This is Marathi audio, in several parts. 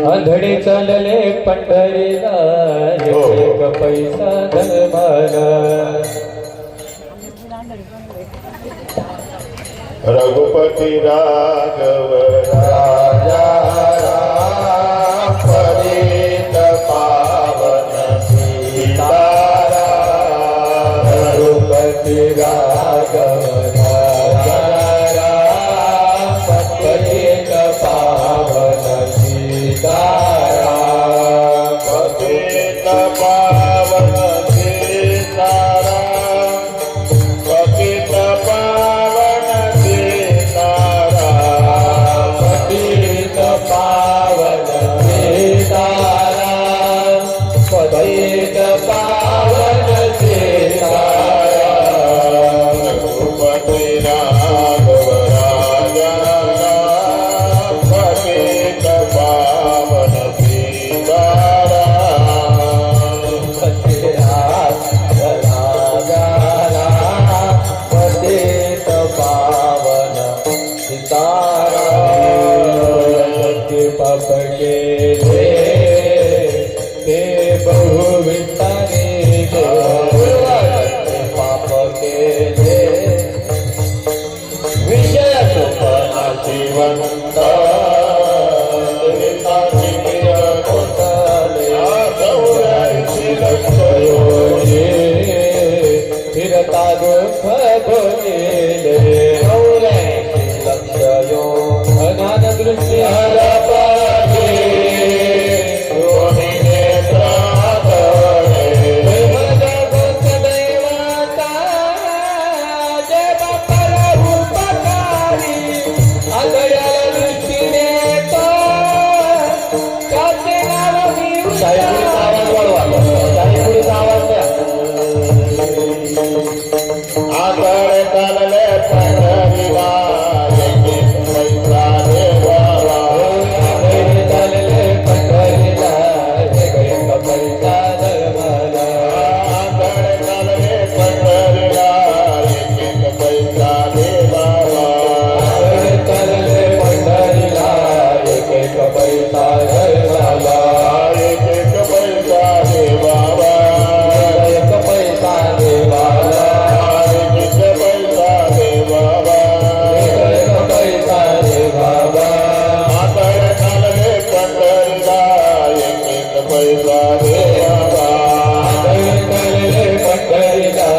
आंधळे चालले पंढरीला एक पैसा धर्माला रघुपति राघव राजा राम पतित पावन सीताराम। रघुपति राघव राजा राम पतित पावन सीताराम। पतित पावन सीताराम, पतित पावन सीताराम, पतित पावन सीताराम, पतित पावन सीताराम। रघुपति राघव राजा राम पतित पावन सीताराम। पतित पावन सीताराम। पाप के ते बहु विस्तारे पाप के विषय सुपनाशिवंत फिरता दुःख भोगेले लक्षयो अज्ञान दृष्टी हर पाहे देवाचा जय बाप्पा उपकारी अदयाल दृष्टीने तो त्याचे नाव मी आकळ चालले पंढरीला एक पैसा देवावा। चालले पंढरीला एक पैसा धर्माला। आकळ चालले पंढरीला एक पैसा देवावा। चालले पंढरीला एक पैसा धर्माला। एक पैसा देवावा, एक पैसा देवाला। एक पैसा देवावा, एक पैसा देवाला। आकळ चालले पंढरीला एक पैसा देवावा। चालले पंढरीला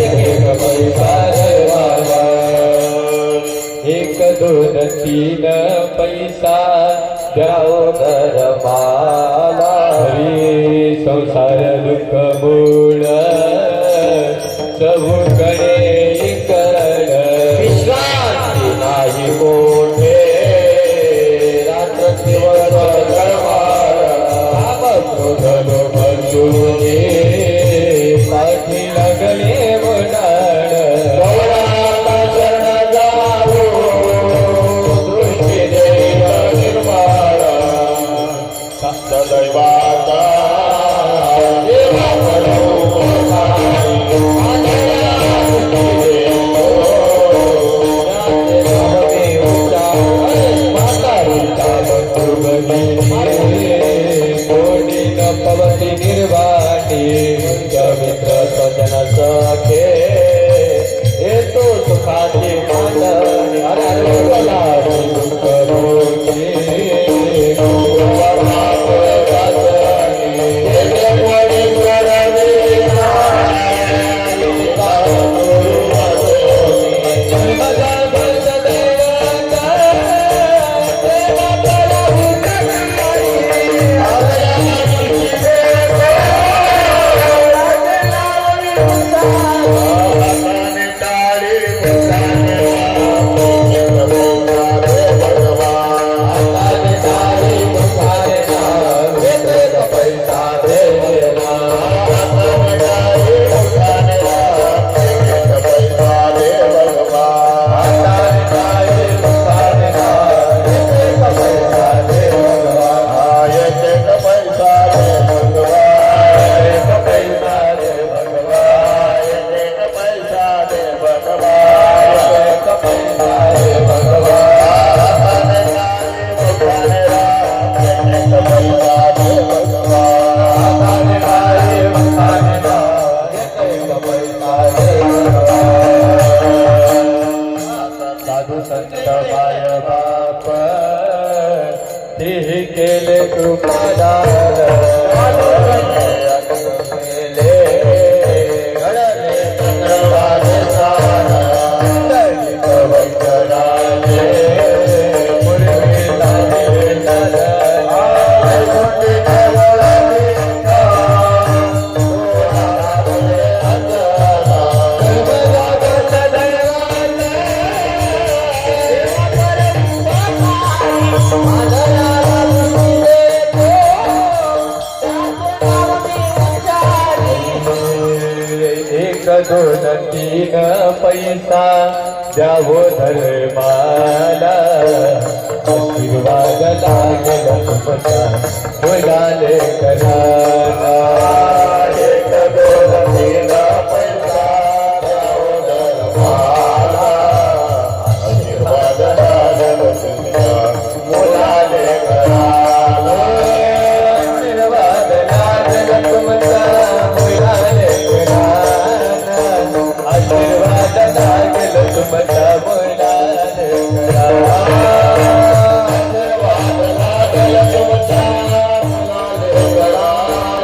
एक पैसा धर्माला। एक दोन तीन पैसा द्याव धर्माला। हरी संसार दुःख मूळ सबुकडे करण विश्रांती नाही कोठे। रात्र दिवस गळवालो बंधुने पाठी लागले वडाळ। शरण जाऊ दृष्टी देव निर्माण सदैवाचा पैसा देना साधू संत माय बाप हे केले कृपादार केले घडले चंद्रवाले सान दलित वैद्यराजे पूर्वी लागे एक दोन तीन पैसा द्यावो धर्माला आशीर्वाद लागेल तुमचा मुलाले कराला एक दोन तीन पैसा द्यावो धर्माला आशीर्वाद लागेल तुमच्या मुलाले कराला आशीर्वाद लागेल तुमचा मुलाले कराला आशीर्वाद लागेल तुमचा मुलाले कराला आशीर्वाद लागेल तुमच्या मुलाले कराला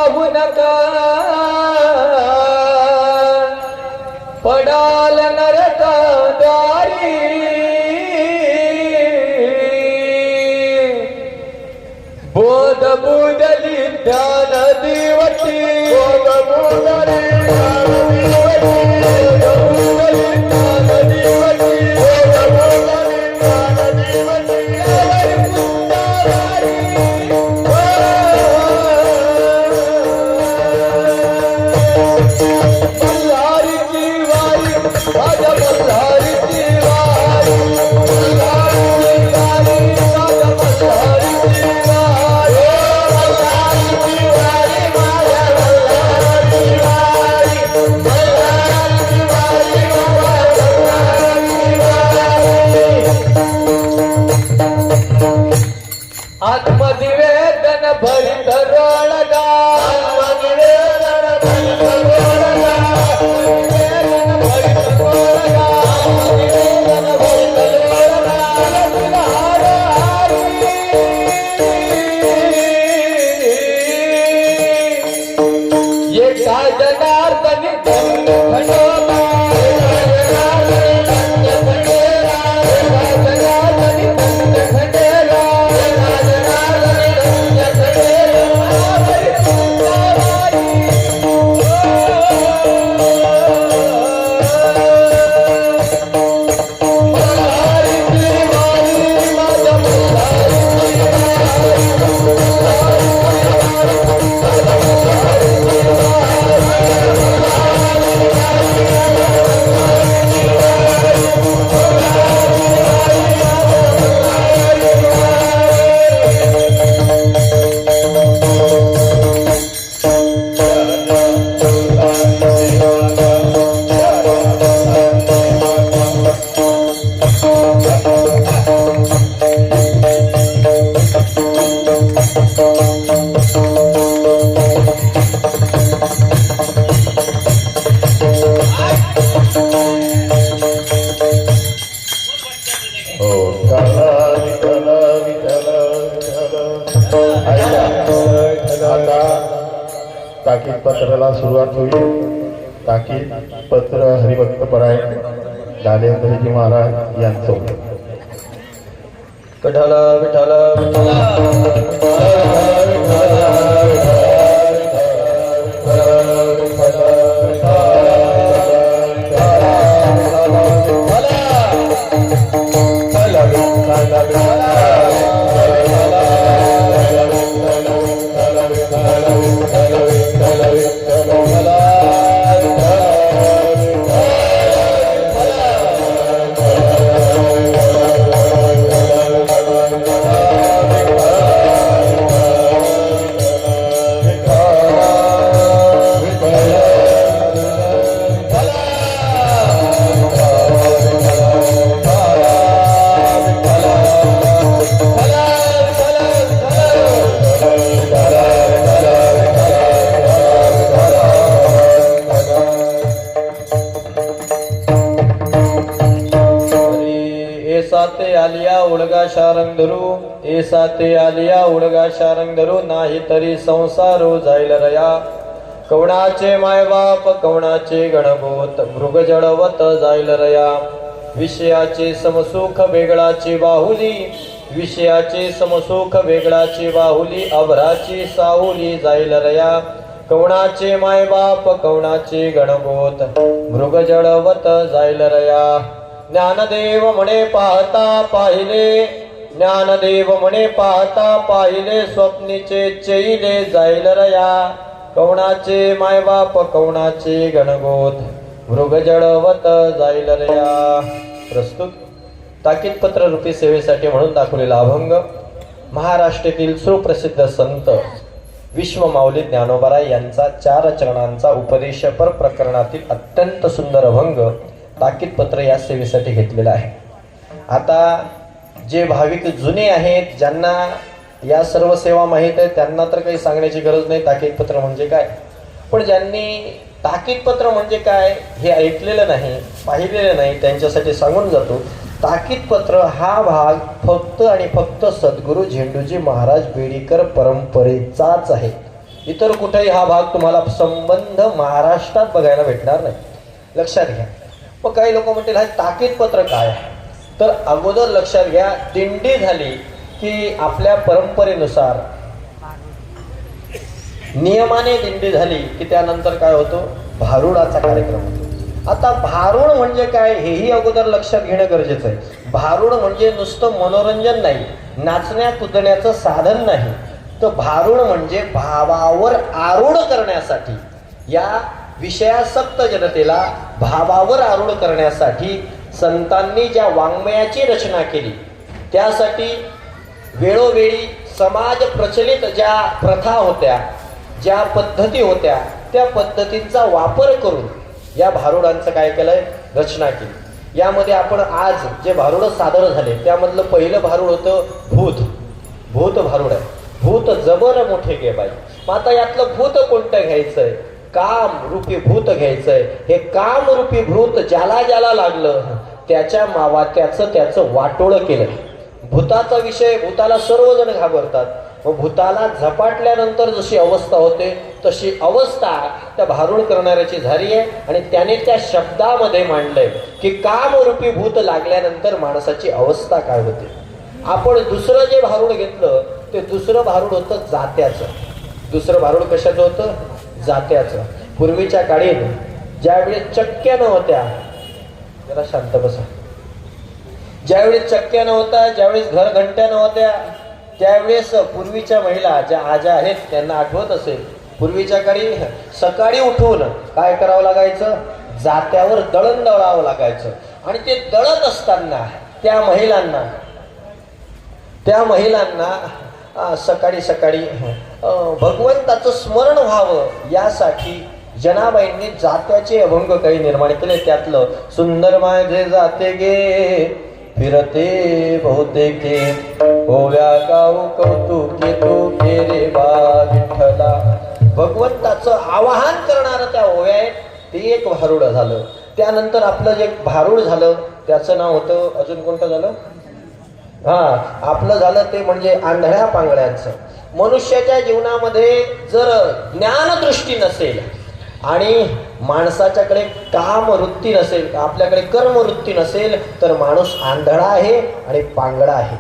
पाहू नका पडाल नरकाद्वारी बोध बुदली ध्यान दिवटी बोध बुदली ध्यान दिवटी आत्मनिवेदन भरित रोळगा आत्मनिवेदन भरित रोळगा आत्मनिवेदन भरित रोळगा आत्मनिवेदन भरित रोळगा ये काय जनार्दनी खंडोबा ताकीद पत्राला सुरुवात होईल. ताकीद पत्र हरिभक्त परायण ज्ञानेंद्रजी महाराज यांचं. विठ्ठल विठ्ठल साते आलिया उडगा शारंग धरू ए साते आलिया उडगा शारंग धरू नाही तरी संसारो जाईल रया कवणाचे मायबाप कवणाचे गणगोत मृग जळवत जाईल रया विषयाचे समसुख वेगळाची बाहुली विषयाचे समसुख वेगळाची बाहुली अभराची साहुली जाईल रया कवणाचे मायबाप कवणाचे गणगोत मृग जळवत जाईल रया ज्ञानदेव म्हणे पाहता पाहिले ज्ञानदेव म्हणे पाहता पाहिले स्वप्नीचे चैले जाईल रया कवणाचे मायबाप कवणाचे गणगोत मृग जळवत जाईल रया. प्रस्तुत ताकीदपत्र रूपी सेवेसाठी म्हणून दाखवलेला अभंग महाराष्ट्रातील सुप्रसिद्ध संत विश्वमाऊली ज्ञानोबाराय यांचा 4 चरणांचा उपदेशपर प्रकरणातील अत्यंत सुंदर अभंग ताकीदपत्र या सेवेसाठी घेतलेला आहे. आता जे भाविक जुने आहेत ज्यांना या सर्व सेवा माहीत आहे त्यांना तर काही सांगण्याची गरज नाही ताकीदपत्र म्हणजे काय. पण ज्यांनी ताकीदपत्र म्हणजे काय हे ऐकलेलं नाही पाहिलेलं नाही त्यांच्यासाठी सांगून जातो. ताकीदपत्र हा भाग फक्त आणि फक्त सद्गुरू झेंडूजी महाराज बेडीकर परंपरेचाच आहे. इतर कुठेही हा भाग तुम्हाला संबंध महाराष्ट्रात बघायला भेटणार नाही, लक्षात घ्या. मग काही लोक म्हणतील हा ताकीद पत्र काय आहे? तर अगोदर लक्षात घ्या, दिंडी झाली की आपल्या परंपरेनुसार नियमाने दिंडी झाली की त्यानंतर काय होतो, भारुडाचा कार्यक्रम होतो. आता भारुड म्हणजे काय हेही अगोदर लक्षात घेणं गरजेचं आहे. भारुड म्हणजे नुसतं मनोरंजन नाही, नाचण्या कुदण्याचं साधन नाही, तर भारुड म्हणजे भावावर आरूढ करण्यासाठी, या विषयासक्त जनतेला भावावर आरूढ करण्यासाठी संतांनी ज्या वाङ्मयाची रचना केली, त्यासाठी वेळोवेळी समाज प्रचलित ज्या प्रथा होत्या, ज्या पद्धती होत्या, त्या पद्धतींचा वापर करून या भारुडांचं काय केलंय, रचना केली. यामध्ये आपण आज जे भारुड सादर झाले त्यामधलं पहिलं भारुड होतं भूत भारुड आहे. भूत जबर मोठे घे बाई. मग आता यातलं भूत कोणतं घ्यायचंय, काम रूपी भूत घ्यायचंय. हे काम रूपी भूत ज्याला ज्याला लागलं त्याच्या त्याचं वाटोळं केलं. भूताचा विषय, भूताला सर्वजण घाबरतात. मग भूताला झपाटल्यानंतर जशी अवस्था होते तशी अवस्था त्या भारुड करणाऱ्याची झाली आहे. आणि त्याने त्या शब्दामध्ये मांडलंय की कामरूपी भूत लागल्यानंतर माणसाची अवस्था काय होते. आपण दुसरं जे भारुड घेतलं ते दुसरं भारुड होतं जात्याचं. दुसरं भारुड कशाचं होतं, जात्याचं. पूर्वीच्या काळी ज्यावेळी चक्क्या नव्हत्या, जरा शांत बसा, ज्यावेळी चक्क्या नव्हत्या, ज्यावेळेस घरघंट्या नव्हत्या, त्यावेळेस पूर्वीच्या महिला ज्या आज्या आहेत त्यांना आठवत असेल, पूर्वीच्या काळी सकाळी उठून काय करावं लागायचं, जात्यावर दळण दळावं लागायचं. आणि ते दळत असताना त्या महिलांना सकाळी सकाळी भगवंताचं स्मरण व्हावं यासाठी जनाबाईंनी जात्याचे अभंग काही निर्माण केले. त्यातलं सुंदर माझे जाते गे फिरते बहुतेके, ओव्या गाऊ कौतुके तू रे बा विठ्ठला. भगवंताचं आवाहन करणारं त्या ओव्या आहेत, ते एक भारुड झालं. त्यानंतर आपलं जे भारुड झालं त्याचं नाव होतं, अजून कोणतं झालं, आपलं झालं ते म्हणजे आंधळ्या पांगळ्यांचं. मनुष्याच्या जीवनामध्ये जर ज्ञानदृष्टी नसेल आणि माणसाच्याकडे कामवृत्ती नसेल, आपल्याकडे कर्मवृत्ती नसेल, तर माणूस आंधळा आहे आणि पांगळा आहे.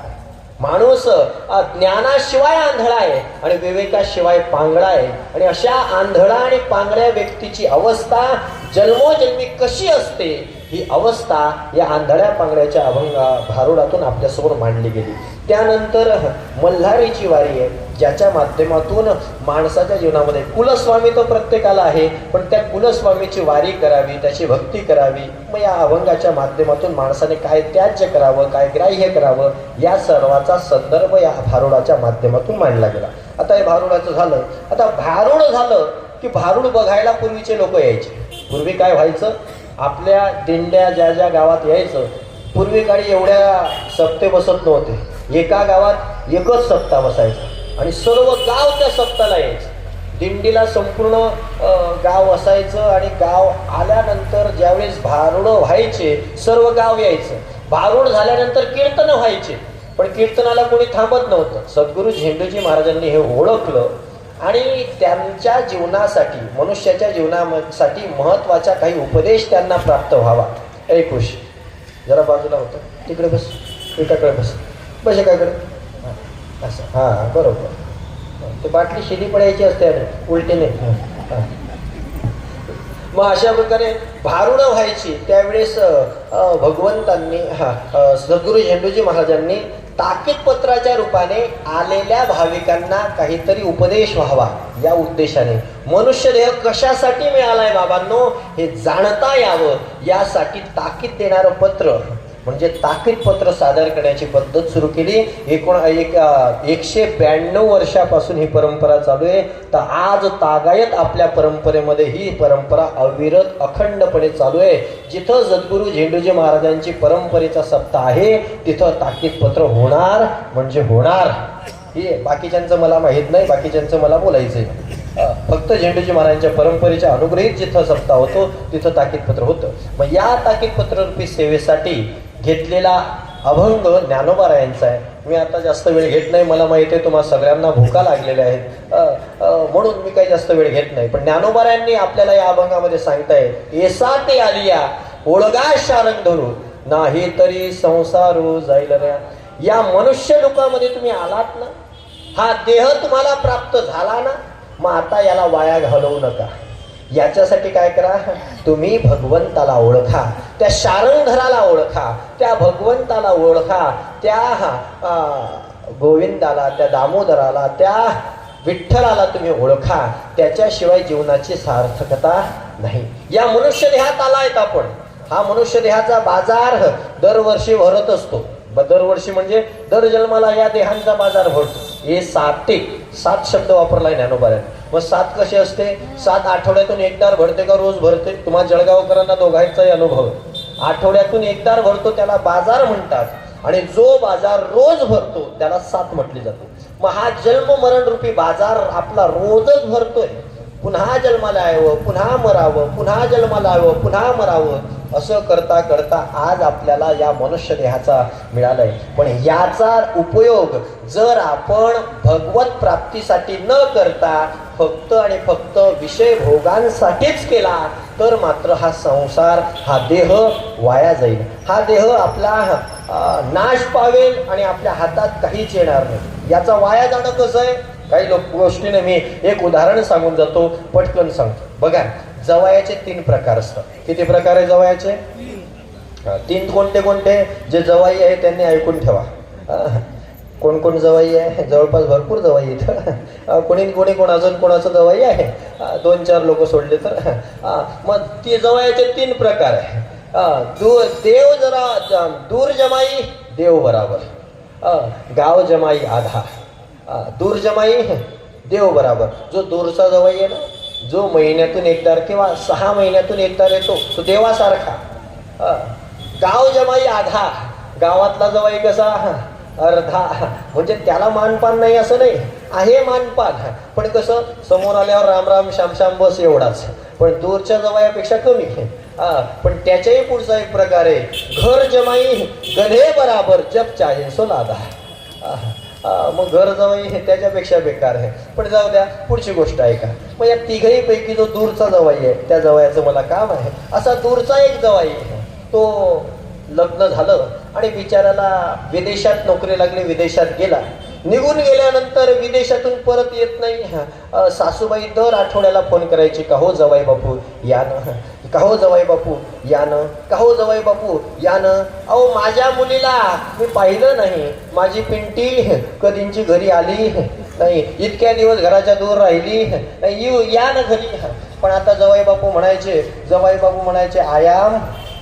माणूस ज्ञानाशिवाय आंधळा आहे आणि विवेकाशिवाय पांगळा आहे. आणि अशा आंधळा आणि पांगळ्या व्यक्तीची अवस्था जन्मोजन्मी कशी असते, ही अवस्था या आंधळ्या पांगळ्याच्या भारुडातून आपल्यासमोर मांडली गेली. त्यानंतर मल्हारीची वारी आहे, ज्याच्या माध्यमातून माणसाच्या जीवनामध्ये कुलस्वामी तो प्रत्येकाला आहे, पण त्या कुलस्वामीची वारी करावी, त्याची भक्ती करावी. मग या अभंगाच्या माध्यमातून माणसाने काय त्याज्य करावं, काय ग्राह्य करावं, या सर्वाचा संदर्भ या भारुडाच्या माध्यमातूून मांडला गेला. आता हे भारुडाचं झालं. आता भारुड झालं की भारुड बघायला पूर्वीचे लोक यायचे. पूर्वी काय व्हायचं, आपल्या दिंड्या ज्या ज्या गावात यायचं, पूर्वी काळी एवढ्या सप्ते बसत नव्हते, एका गावात एकच सप्ताह बसायचा आणि सर्व गाव त्या सप्ताहाला यायचं. दिंडीला संपूर्ण गाव असायचं आणि गाव आल्यानंतर ज्यावेळेस भारुड व्हायचे सर्व गाव यायचं. भारुड झाल्यानंतर कीर्तन व्हायचे, पण कीर्तनाला कोणी थांबत नव्हतं. सद्गुरू झेंडूजी महाराजांनी हे ओळखलं आणि त्यांच्या जीवनासाठी, मनुष्याच्या जीवनासाठी महत्वाचा काही उपदेश त्यांना प्राप्त व्हावा. ए खुश, जरा बाजूला होतं, तिकडे बस, एकाकडे बस, बस एकाकडे, असं, हां बरोबर. ते बाटली शिडी पडायची असते उलटीने. मग अशा प्रकारे भारुड व्हायची. त्यावेळेस भगवंतांनी सद्गुरू झेंडूजी महाराजांनी ताकीद पत्राच्या रूपाने आलेल्या भाविकांना काहीतरी उपदेश व्हावा या उद्देशाने, मनुष्य देह कशासाठी मिळालाय बाबांनो हे जाणता यावं यासाठी ताकीद देणारं पत्र म्हणजे ताकीद पत्र सादर करण्याची पद्धत सुरू केली. 192 वर्षापासून ही परंपरा चालू आहे. तर आज तागायत आपल्या परंपरेमध्ये ही परंपरा अविरत अखंडपणे चालू आहे. जिथं सद्गुरू झेंडूजी महाराजांची परंपरेचा सप्ताह आहे तिथं ताकीद पत्र होणार म्हणजे होणार. हे बाकीच्यांचं मला माहीत नाही, बाकीच्यांचं मला बोलायचं आहे. फक्त झेंडूजी महाराजांच्या परंपरेच्या अनुग्रहित जिथं सप्ताह होतो तिथं ताकीदपत्र होतं. मग या ताकीदपत्र रूपी सेवेसाठी घेतलेला अभंग ज्ञानोबारायांचा आहे. मी आता जास्त वेळ घेत नाही, मला माहिती आहे तुम्हाला सगळ्यांना भूका लागलेल्या आहेत, म्हणून मी काही जास्त वेळ घेत नाही. पण ज्ञानोबारायांनी आपल्याला या अभंगामध्ये सांगतायत, एसा ते आलिया ओळगा शारंग धरू, नाही तरी संसारो जाईल रे. या मनुष्य लोकामध्ये तुम्ही आलात ना, हा देह तुम्हाला प्राप्त झाला ना, मग आता याला वाया घालवू नका. याच्यासाठी काय करा, तुम्ही भगवंताला ओळखा, त्या शारंगधराला ओळखा, त्या भगवंताला ओळखा, त्या गोविंदाला, त्या दामोदराला, त्या विठ्ठलाला तुम्ही ओळखा. त्याच्याशिवाय जीवनाची सार्थकता नाही. या मनुष्य देहात आलायत आपण. हा मनुष्य देहाचा बाजार दरवर्षी भरत असतो. दरवर्षी म्हणजे दर जन्माला या देहांचा बाजार भरतो. हे 7 शब्द वापरलाय ज्ञानोबारांनी. मग 7 कसे असते? 7 आठवड्यातून एकदा भरते का रोज भरते? तुम्हाला जळगावकरांना दोघांचाही अनुभव. आठवड्यातून एकदा भरतो, त्याला बाजार म्हणतात. आणि जो बाजार रोज भरतो त्याला 7 म्हटली जातो. मग हा जन्म मरण रूपी बाजार आपला रोजच भरतोय. पुन्हा जन्माला यावं, पुन्हा मरावं, पुन्हा जन्माला यावं, पुन्हा मरावं, असं करता करता आज आपल्याला या मनुष्य देहाचा मिळालाय. पण याचा उपयोग जर आपण भगवत प्राप्तीसाठी न करता फक्त आणि फक्त विषय भोगांसाठीच केला तर मात्र हा संसार, हा देह वाया जाईल. हा देह आपला नाश पावेल आणि आपल्या हातात काहीच येणार नाही. याचा वाया जाणं कसं आहे? काही गोष्टीने मी एक उदाहरण सांगून जातो, पटकन सांगतो. बघा, जवायाचे 3 प्रकार असतात. किती प्रकार आहे जवायाचे? 3. कोणते कोणते? जे जवाई आहे त्यांनी ऐकून ठेवा. कोण कोण जवाई आहे? जवळपास भरपूर जवाई आहेत. कोणी अजून कोणाचं जवाई आहे? 2-4 लोक सोडले तर. मग ती जवायाचे 3 प्रकार आहे. देव जरा दूर जमाई देव बराबर, गाव जमाई आधा. दूर जमाई देव बराबर. जो दूरचा जवाई आहे ना, जो महिन्यातून एकदा किंवा 6 महिन्यातून एकदा येतो, तो देवासारखा. गाव जमाई आधा. गावातला जवाई कसा? अर्धा. म्हणजे त्याला मानपान नाही असं नाही, आहे मानपान, पण कसं समोर आल्यावर राम राम श्याम श्याम बस एवढाच. पण दूरच्या जवायापेक्षा कमी. पण त्याच्याही पुढचा एक प्रकार आहे, घर जमाई गधे बराबर जप चाहे सो लादा. मग घर जवाई त्याच्यापेक्षा बेकार आहे. पण जाऊ द्या, पुढची गोष्ट आहे का. मग या तिघही पैकी जो दूरचा जवाई आहे त्या जवायाचं मला काम आहे. असा दूरचा एक जवाई आहे, तो लग्न झालं आणि बिचाराला विदेशात नोकरी लागली, विदेशात गेला. निघून गेल्यानंतर विदेशातून परत येत नाही. सासूबाई दर आठवड्याला फोन करायची, का हो जवाई बापू या ना, का हो जवाई बापू या ना, का हो जवाई बापू या ना. अहो माझ्या मुलीला मी पाहिलं नाही, माझी पिंटी कधींची घरी आली नाही, इतक्या दिवस घराच्या दूर राहिली नाही, या ना घरी. पण आता जवाई बापू म्हणायचे I am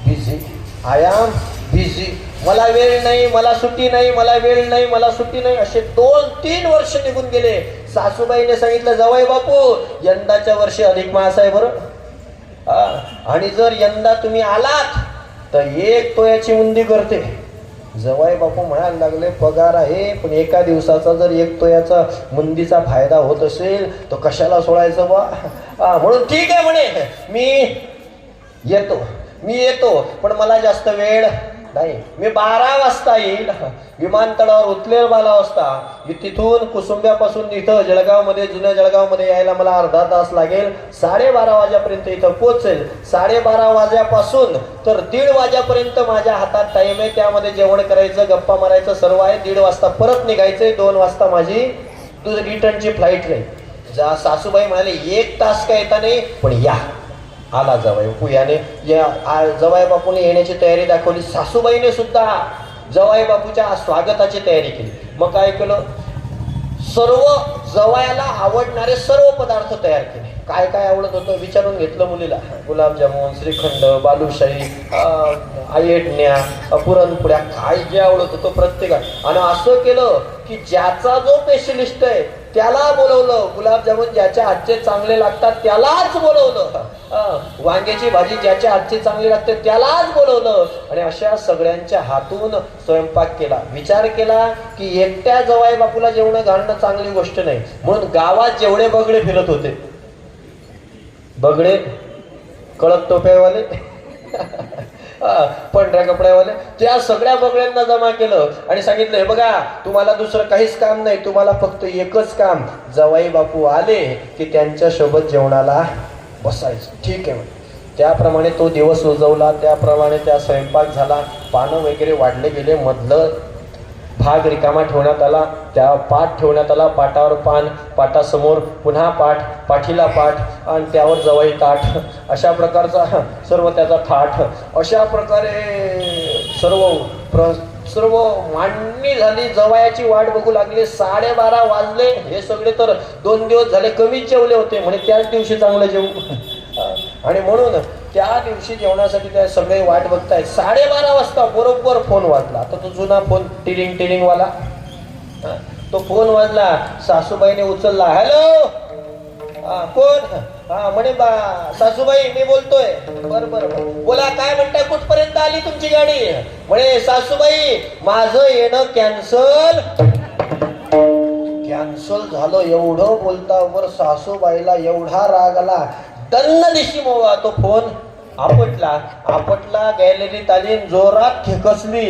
busy, I am busy, मला वेळ नाही, मला सुट्टी नाही, मला वेळ नाही, मला सुट्टी नाही. असे 2-3 वर्ष निघून गेले. सासूबाईने सांगितलं, जवाई बापू यंदाच्या वर्षी अधिक मास आहे बरं, आणि जर यंदा तुम्ही आलात तर 1 तोळ्याची मुंदी करते. जवाई बापू म्हणायला लागले, पगार आहे पण एका दिवसाचा जर 1 तोळ्याचा मुंदीचा फायदा होत असेल तर कशाला सोडायचं बा. म्हणून ठीक आहे म्हणे, मी येतो पण मला जास्त वेळ नाही, मी 12 वाजता येईल. विमानतळावर उतरेल 12 वाजता. तिथून कुसुंब्यापासून इथं जळगावमध्ये, जुन्या जळगावमध्ये यायला मला अर्धा तास लागेल. 12:30 वाजेपर्यंत इथं पोहोचेल. 12:30 वाजेपासून तर 1:30 वाजेपर्यंत माझ्या हातात टाइम आहे. त्यामध्ये जेवण करायचं, गप्पा मारायचं सर्व आहे. 1:30 वाजता परत निघायचंय. 2 वाजता माझी रिटर्नची फ्लाईट राहील. सासूबाई म्हणाले, 1 तास का येता नाही पण या. आला जवाई बापू, याने जवाई बापूने येण्याची तयारी दाखवली. सासूबाईने सुद्धा जवाई बापूच्या स्वागताची तयारी केली. मग काय केलं, सर्व जवायाला आवडणारे सर्व पदार्थ तयार केले. काय काय आवडत होतं विचारून घेतलं मुलीला. गुलाबजामुन, श्रीखंड, बालुशाही, आयटण्या, पुरणपोळ्या, काय जे आवडत होतं प्रत्येकाला. आणि असं केलं की ज्याचा जो स्पेशलिस्ट आहे त्याला बोलवलं. गुलाबजामुन ज्याच्या हातचे चांगले लागतात त्यालाच बोलवलं. वांग्याची भाजी ज्याच्या हातची चांगली लागते त्यालाच बोलवलं. आणि अशा सगळ्यांच्या हातून स्वयंपाक केला. विचार केला की एकट्या जवाई बापूला जेवण घालणं चांगली गोष्ट नाही, म्हणून गावात जेवढे बगडे फिरत होते, बगडे कळप टोप्यावाले पांढऱ्या कपड्यावाले त्या सगळ्या बगड्यांना जमा केलं आणि सांगितलं, हे बघा तुम्हाला दुसरं काहीच काम नाही, तुम्हाला फक्त एकच काम, जावई बापू आले की त्यांच्या सोबत जेवणाला बसायचं. ठीक आहे म्हणे. त्याप्रमाणे तो दिवस उजवला, त्याप्रमाणे त्या स्वयंपाक झाला, पानं वगैरे वाढले गेले, मधलं भाग रिकामा ठेवण्यात आला, त्या पाठ ठेवण्यात आला, पाटावर पान, पाटासमोर पुन्हा पाठ, पाठीला पाठ आणि त्यावर जवळ ताट, अशा प्रकारचा सर्व त्याचा थाट, अशा प्रकारे सर्व मांडणी झाली. जवयाची वाट बघू लागले. 12:30 वाजले. हे सगळे तर 2 दिवस झाले कमीच जेवले होते म्हणे, त्याच दिवशी चांगलं जेवू. आणि म्हणून त्या दिवशी जेवणासाठी त्या सगळे वाट बघतायत. 12:30 वाजता बरोबर फोन वाजला. आता तो जुना फोन टिरिंग वाला, तो फोन वाजला. सासूबाईने उचलला. हॅलो, कोण? म्हणे बा सासूबाई मी बोलतोय. बरं बोला, काय म्हणताय, कुठपर्यंत आली तुमची गाडी? म्हणे सासूबाई माझं येणं कॅन्सल झालं. एवढं बोलतावर सासूबाईला एवढा राग आला, दन्न दिशी मोवा तो फोन आपटला. गॅलरीत आली, जोरात खेकसली.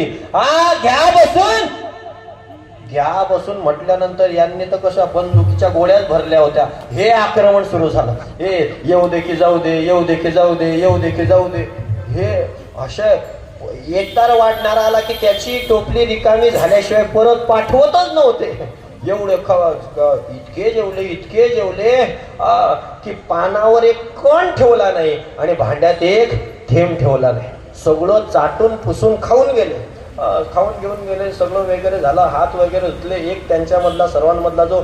घ्या बसून म्हटल्यानंतर यांनी तर कशा बंदुकीच्या गोळ्याच भरल्या होत्या. हे आक्रमण सुरू झालं. हे येऊ दे की जाऊ दे, येऊ दे की जाऊ दे, येऊ दे की जाऊ दे. हे अशा एकदार वाढणारा आला की त्याची टोपली रिकामी झाल्याशिवाय परत पाठवतच नव्हते. एवढे इतके जेवले की पानावर एक कण ठेवला नाही आणि भांड्यात एक थेंब ठेवला नाही. सगळं चाटून पुसून खाऊन गेले. खाऊन घेऊन गेले. सगळं वगैरे झालं. हात वगैरे धुतले. एक त्यांच्यामधला सर्वांमधला जो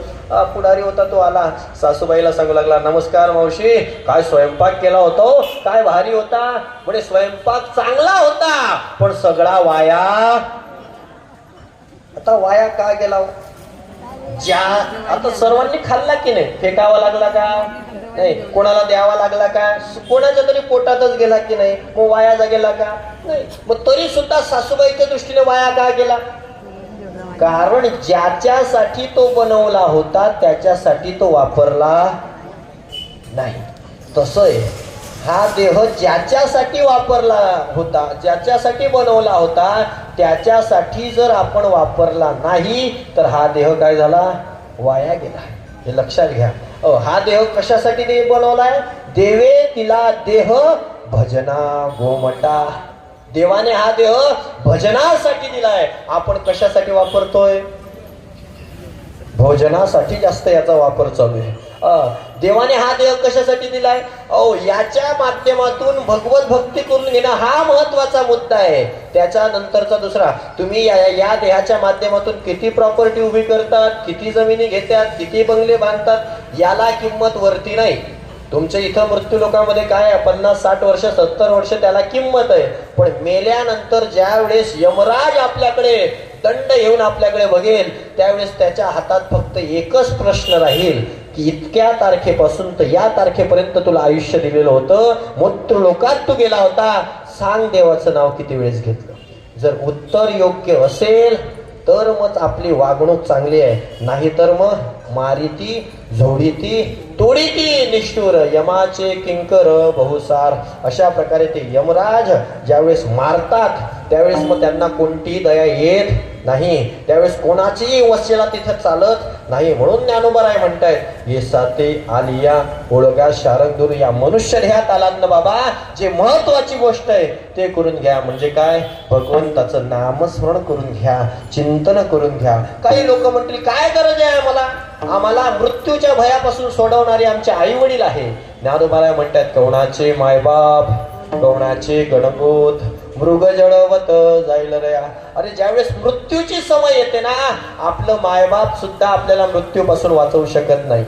पुढारी होता तो आला. सासूबाईला सांगू लागला, नमस्कार मावशी, काय स्वयंपाक केला होता, काय भारी होता. म्हणजे स्वयंपाक चांगला होता पण सगळा वाया. आता वाया का गेला? आता सर्वांनी खाल्ला की नाही? फेकावा लागला का नाही? कोणाला द्यावा लागला का? कोणाच्या तरी पोटातच गेला की नाही? मग वाया जा गेला का नाही? मग तरी सुद्धा सासूबाईच्या दृष्टीने वाया का गेला? कारण ज्याच्यासाठी तो बनवला होता त्याच्यासाठी तो वापरला नाही. तसं आहे, हा देह ज्याच्यासाठी वापरला होता, ज्याच्यासाठी बनवला होता, त्याच्यासाठी जर आपण वापरला नाही तर हा देह काय झाला? वाया गेला. हे लक्षात घ्या. हा देह कशासाठी बनवलाय? देवे तिला देह भजना गोमटा. देवाने हा देह भजनासाठी दिलाय. आपण कशासाठी वापरतोय? भोजनासाठी जास्त याचा वापर चालू आहे. देवाने हा देह कशासाठी दिलाय? याच्या माध्यमातून भगवत भक्ती करून घेणं हा महत्वाचा मुद्दा आहे. त्याच्यानंतरचा दुसरा, तुम्ही या देहाच्या माध्यमातून किती प्रॉपर्टी उभी करतात, किती जमिनी घेतात, किती बंगले बांधतात, याला किंमत वरती नाही. तुमच्या इथं मृत्यू लोकांमध्ये काय आहे? 50-60 वर्ष 70 वर्ष त्याला किंमत आहे. पण मेल्यानंतर ज्या वेळेस यमराज आपल्याकडे दंड घेऊन आपल्याकडे बघेल त्यावेळेस त्याच्या हातात फक्त एकच प्रश्न राहील की इतक्या तारखेपासून तर या तारखेपर्यंत तुला आयुष्य दिलेलं होतं, मृत्यू लोकात तू गेला होता, सांग देवाचं नाव किती वेळेस घेतलं. जर उत्तर योग्य असेल तर मग आपली वागणूक चांगली आहे, नाही तर मग मारिती झोडीती तोडीती निष्ठुर यमाचे किंकर बहुसार. अशा प्रकारे ते यमराज ज्यावेळेस मारतात त्यावेळेस मग त्यांना कोणतीही दया येत नाही, त्यावेळेस कोणाचीही वचेला तिथं चालत नाही. म्हणून ज्ञानोबराय म्हणतायत, ये साते आलिया ओळगा शारंगदूर. या मनुष्य ध्यात आलात ना बाबा, जे महत्वाची गोष्ट आहे ते करून घ्या. म्हणजे काय? भगवंताचं नामस्मरण करून घ्या, चिंतन करून घ्या. काही लोक म्हणतील काय गरज आहे आम्हाला मृत्यूच्या भयापासून सोडवणारे आमचे आई वडील आहे. ज्ञानोबराय म्हणतात, कवणाचे मायबाप कवणाचे गणगोत मृग जळवत जाईल रया. अरे ज्यावेळेस मृत्यूची समय येते ना, आपलं मायबाप सुद्धा आपल्याला मृत्यूपासून वाचवू शकत नाही.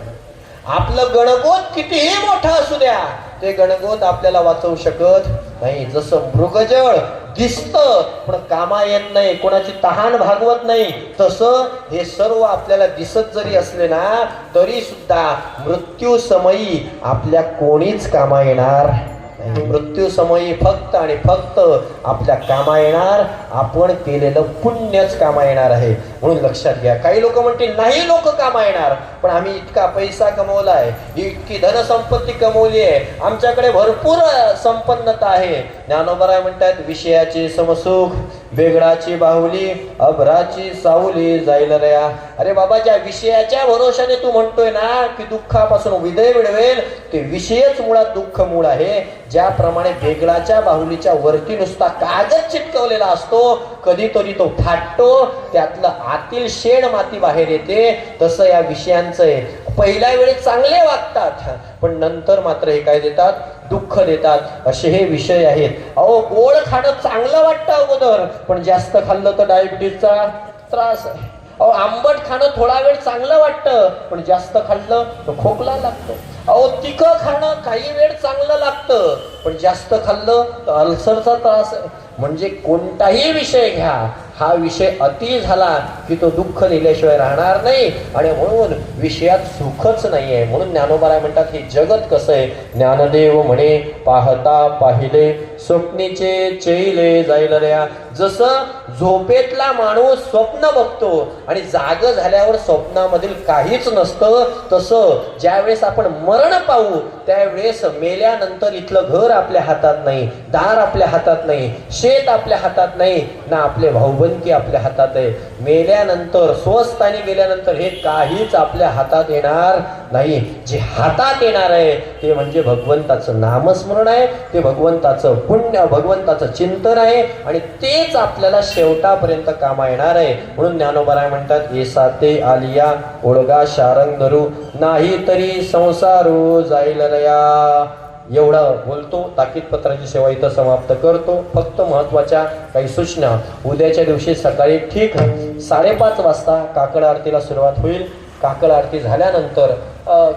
आपलं गणगोत कितीही मोठा असू द्या, ते गणगोत आपल्याला वाचवू शकत नाही. जसं मृगजळ दिसतं पण कामा येत नाही, कोणाची तहान भागवत नाही, तसं हे सर्व आपल्याला दिसत जरी असले ना तरी सुद्धा मृत्यू समयी आपल्या कोणीच कामा येणार नाही. मृत्यू समयी फक्त आणि फक्त आपल्या कामा येणार आपण केलेलं पुण्यच कामा येणार आहे. म्हणून लक्षात घ्या. काही लोक म्हणतील नाही लोक कामा येणार, पण आम्ही इतका पैसा कमवलाय, इतकी धनसंपत्ती कमवली आहे, आमच्याकडे भरपूर संपन्नता आहे. ज्ञानोबराय म्हणतात विषयाची समसुख, वेगळाची बाहुली, अभराची सावली जाईल रया. अरे बाबा, ज्या विषयाच्या भरोशाने तू म्हणतोय ना की दुःखापासून विदय मिळवेल, ते विषयच मुळात दुःख मूळ आहे. ज्याप्रमाणे वेगळाच्या बाहुलीच्या वरती नुसता कागद चिटकवलेला असतो, कधीतरी तो फाटतो, त्यातलं आतील शेण माती बाहेर येते, तसं या विषयांचं आहे. पहिल्या वेळी चांगले वागतात, पण नंतर मात्र हे काय देतात, दुःख देतात. असे हे विषय आहेत. अहो, गोड खाणं चांगलं वाटतं अगोदर, पण जास्त खाल्लं तर डायबिटीसचा त्रास आहे. अहो, आंबट खाणं थोडा वेळ चांगलं वाटतं, पण जास्त खाल्लं तर खोकला लागतो. अहो, तिखट खाणं काही वेळ चांगलं लागतं, पण जास्त खाल्लं तर अल्सरचा त्रास आहे. म्हणजे कोणताही विषय घ्या, हा विषय अति झाला की तो दुःख दिल्याशिवाय राहणार नाही, आणि म्हणून विषयात सुखच नाहीये. म्हणून ज्ञानोबराय म्हणतात हे जगत कसं आहे. ज्ञानदेव म्हणे पाहता पाहिले स्वप्नीचे चैले जाईल रया. जसं झोपेतला माणूस स्वप्न बघतो आणि जाग झाल्यावर स्वप्नामधील काहीच नसतं, तसं ज्यावेळेस आपण मरण पाहू त्यावेळेस मेल्यानंतर इथलं घर आपल्या हातात नाही, दार आपल्या हातात नाही, शेत आपल्या हातात नाही ना, आपले भाऊबंदकी आपल्या हातात आहे. मेल्यानंतर स्वस्थानी गेल्यानंतर हे काहीच आपल्या हातात येणार नाही. जे हातात येणार आहे ते म्हणजे भगवंताचं नामस्मरण आहे, ते भगवंताचं पुण्य, भगवंताचं चिंतन आहे, आणि तेच आपल्याला शेवटापर्यंत कामा येणार आहे. म्हणून ज्ञानोबराय म्हणतात एसा ते आलिया ओळगा शारंग धरू, नाही तरी संसारू जाईल रया. एवढं बोलतो, ताकीद पत्राची सेवा इथं समाप्त करतो. फक्त महत्वाच्या काही सूचना. उद्याच्या दिवशी सकाळी ठीक 5:30 वाजता काकड आरतीला सुरुवात होईल. काकड आरती झाल्यानंतर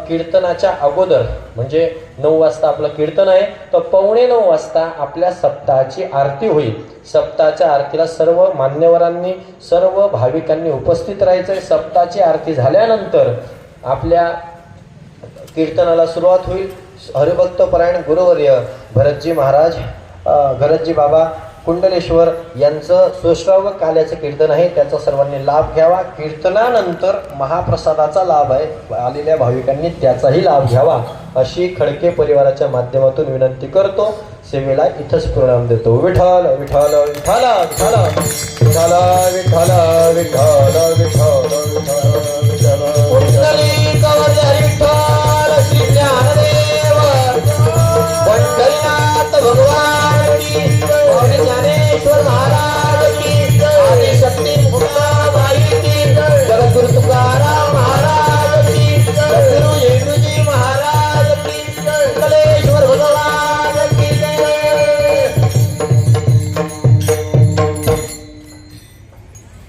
कीर्तनाच्या अगोदर म्हणजे 9 वाजता आपलं कीर्तन आहे, तर 8:45 वाजता आपल्या सप्ताहाची आरती होईल. सप्ताहाच्या आरतीला सर्व मान्यवरांनी, सर्व भाविकांनी उपस्थित राहायचंय. सप्ताहाची आरती झाल्यानंतर आपल्या कीर्तनाला सुरुवात होईल. हरिभक्त परायण गुरुवर्य भरतजी महाराज, घरतजी बाबा कुंडलेश्वर यांचं सुश्राव्य काल्याचं कीर्तन आहे, त्याचा सर्वांनी लाभ घ्यावा. कीर्तनानंतर महाप्रसादाचा लाभ आहे, आलेल्या भाविकांनी त्याचाही लाभ घ्यावा अशी खडके परिवाराच्या माध्यमातून विनंती करतो. सेवेला इथंच परिणाम देतो. विठ्ठल विठ्ठल विठ्ठल विठ्ठल विठ्ठल विठ्ठल विठ्ठल विठ्ठल विठ्ठल विठ्ठल